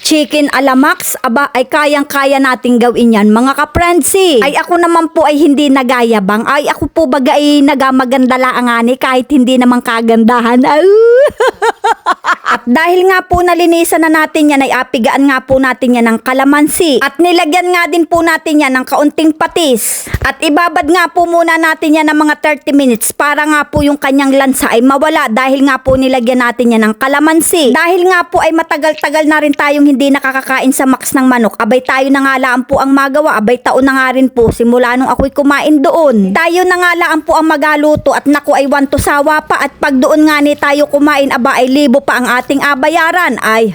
chicken alamax, aba ay kayang-kaya nating gawin yan mga kaprensi. Ay ako naman po ay hindi nagayabang. Ay ako po baga ay nagamaganda laangani kahit hindi naman kagandahan. At dahil nga po nalinisan na natin yan ay apigaan nga po natin yan ng kalamansi. At nilagyan nga din po natin yan ng kaunting patis. At ibabad nga po muna natin yan ng mga 30 minutes para nga po yung kanyang lansa ay mawala dahil nga po nilagyan natin yan ng kalamansi. Dahil nga po ay matagal-tagal na rin tayong hindi nakakakain sa Max ng manok. Abay tayo na nga laan po ang magawa. Abay taon na nga rin po simula nung ako'y kumain doon. Tayo na nga laan po ang magaluto at naku ay wanto sawa pa. At pag doon nga ni tayo kumain aba ay libo pa ang ating abayaran. Ay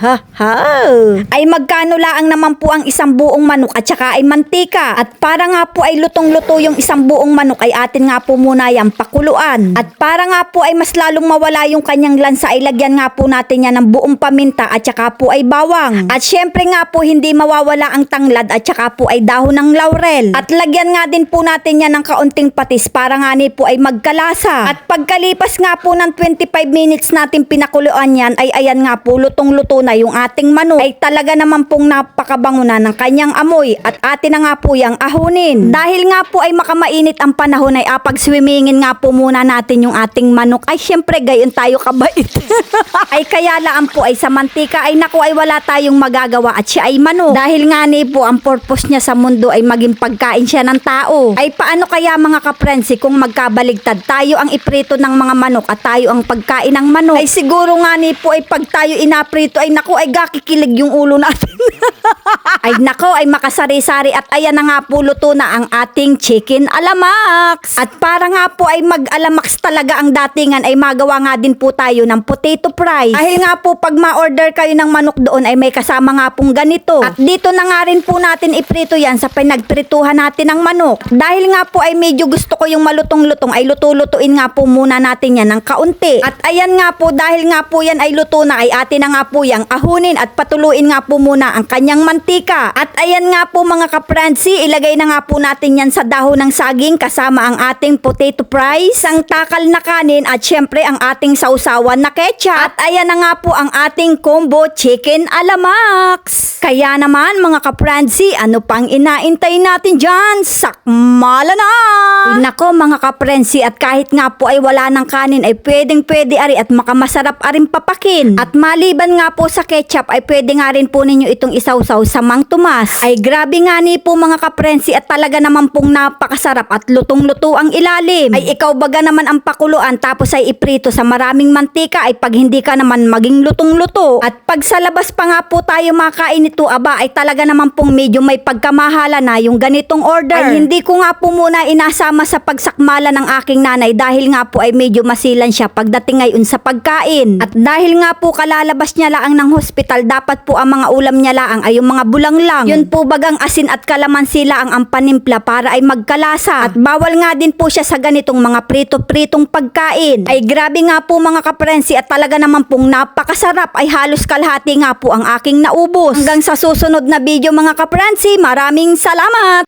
ay magkano laang naman po ang isang buong manok at saka ay mantika. At para nga po ay lutong-luto yung isang buong manok ay atin nga po muna yung pakuluan. At para nga po ay mas lalong mawala yung kanyang lansa ay lagyan nga po natin yan ng buong paminta at saka po ay bawang. At syempre nga po hindi mawawala ang tanglad at saka po ay dahon ng laurel. At lagyan nga din po natin yan ng kaunting patis para nga ni po ay magkalasa. At pagkalipas nga po ng 25 minutes natin pinakuluan yan ay ayan nga po lutong-luto na yung ating manok. Ay talaga naman pong napakabango na ng kanyang amoy at atin na nga po yung ahunin. Dahil nga po ay makamainit ang panahon ay apag-swimmingin nga po muna natin yung ating manok. Ay syempre gayon tayo kabait. Ay kaya laan po ay sa mantika ay naku ay wala tayong magagawa at siya ay manok. Dahil nga ni po ang purpose niya sa mundo ay maging pagkain siya ng tao. Ay paano kaya mga kaprensi kung magkabaligtad tayo ang iprito ng mga manok at tayo ang pagkain ng manok? Ay siguro nga ni po ay pag tayo inaprito ay naku ay gakikilig yung ulo natin. Ay nako ay makasari-sari at ayan na nga po luto na ang ating chicken alamax. At para nga po ay mag-alamax talaga ang datingan ay magawa nga din po tayo ng potato fries. Dahil nga po pag ma-order kayo ng manok doon ay may kasama nga pong ganito. At dito na nga rin po natin iprito yan sa pinagprituhan natin ng manok. Dahil nga po ay medyo gusto ko yung malutong-lutong ay luto-lutuin nga po muna natin yan ng kaunti. At ayan nga po dahil nga po yan ay luto na ay atin na nga po yang ahunin at patuluin nga po muna ang kanyang mantika. At ayan nga po mga kaprensi, ilagay na nga po natin yan sa dahon ng saging kasama ang ating potato fries, ang takal na kanin at syempre ang ating sausawan na ketchup. At ayan na nga po ang ating combo chicken alamax. Kaya naman mga kaprensi, ano pang inaintay natin dyan? Sakmala na! Nako mga kaprensi, at kahit nga po ay wala ng kanin ay pwedeng-pwede ari at makamasarap aring papakin. At maliban nga po sa ketchup ay pwede nga rin po ninyo itong isawsaw sa Mang Tomas. Ay grabe nga ni po mga kaprensi at talaga naman pong napakasarap at lutong-luto ang ilalim. Ay ikaw baga naman ang pakuluan tapos ay iprito sa maraming mantika ay pag hindi ka naman maging lutong-luto. At pag sa labas pa nga po tayo makain ito aba ay talaga naman pong medyo may pagkamahala na yung ganitong order. Ay hindi ko nga po muna inasama sa pagsakmala ng aking nanay dahil nga po ay medyo masilan siya pagdating ngayon sa pagkain. At dahil nga po kalalabas niya laang ng hospital dapat po ang mga ulam niya laang ay yung mga bulang lang. Yun po bagang asin at kalamansi laang ang panimpla para ay magkalasa. At bawal nga din po siya sa ganitong mga prito-pritong pagkain. Ay grabe nga po mga kaprensi at talaga naman pong napakasarap ay halos kalahati nga po ang aking naubos. Hanggang sa susunod na video mga kaprensi, maraming salamat!